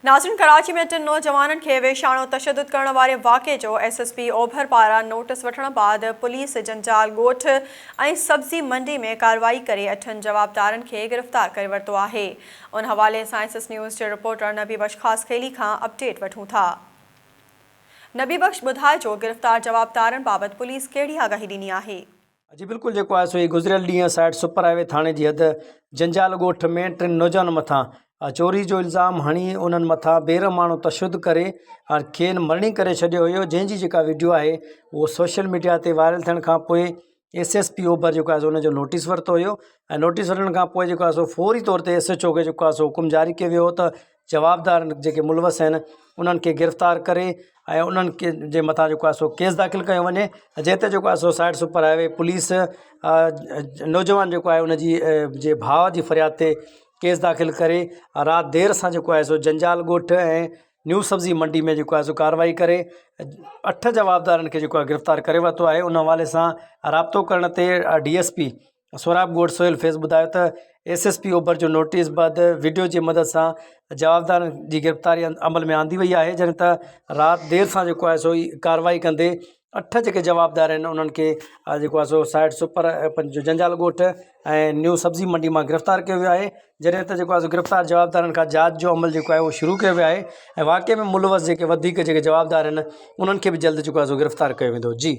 नाज़रीन, कराची में 3 नौजवाननि खे वेशाणो तशद्दुद करण वारे वाक़े जो SSP ओभर पारां नोटिस वठण बाद पुलिस जंजाल ॻोठ ऐं सब्ज़ी मंडी में कार्रवाई करे 8 जवाबदारनि खे गिरफ़्तार करे वरितो आहे। उन हवाले सां SS न्यूज़ जे रिपोर्टर नबी बख्श ख़ासखेली खां अपडेट वठूं था। नबी बख्श, ॿुधाइजो गिरफ़्तार जवाबदारनि बाबति पुलिस कहिड़ी आगाही ॾिनी आहे? जी बिल्कुल, जो है सो गुज़रियल ॾींहुं साइड सुपर हाईवे थाने की हद जंजाल ॻोठ में 3 नौजवान मथां चोरी जो इल्ज़ाम हणी उन्हनि मथां बेरहमानो तशद्दुद करे खेनि मरणी करे छॾियो हुयो, जंहिंजी जेका वीडियो आहे वो सोशल मीडिया ते वायरल थियण खां पोइ SSP ओभर जो आहे उनजो नोटिस वरितो हुयो ऐं नोटिस वठण खां पोइ जेको आहे सो फौरी तौर ते SHO खे जेको आहे सो हुकुम जारी कयो वियो त जवाबदार जेके मुलवस आहिनि उन्हनि खे गिरफ़्तार करे ऐं उन्हनि खे जे मथां जेको आहे सो केस दाख़िल कयो वञे, जंहिं ते जेको आहे so side super highway police नौजवान जेको आहे उनजी जे भाउ जी फ़रियाद ते केस दाख़िल करे राति देर सां जेको आहे सो जंजाल ॻोठ ऐं न्यू सब्ज़ी मंडी में जेको आहे सो कार्रवाई करे 8 जवाबदारनि खे जेको आहे गिरफ़्तार करे वरितो आहे। उन हवाले सां राब्तो करण ते DSP सोराब ॻोठ सोहेल फैज़ ॿुधायो त SSP ओभर जो नोटिस बाद वीडियो जी मदद सां जवाबदारनि जी गिरफ़्तारी अमल में आंदी वई आहे, जॾहिं त राति देर सां जेको आहे सो कार्रवाई कंदे 8 जेके जवाबदार आहिनि उन्हनि खे जेको आहे सो साइड सुपर जो जंजाल ॻोठ ऐं न्यू सब्ज़ी मंडी मां गिरफ़्तार कयो वियो आहे, जॾहिं त जेको आहे सो गिरफ़्तार जवाबदारनि खां जांच जो अमल जेको आहे उहो शुरू कयो वियो आहे ऐं वाक़ई में मुलवस जेके वधीक जेके जवाबदार आहिनि उन्हनि खे बि जल्द जेको आहे सो गिरफ़्तार कयो वेंदो। जी।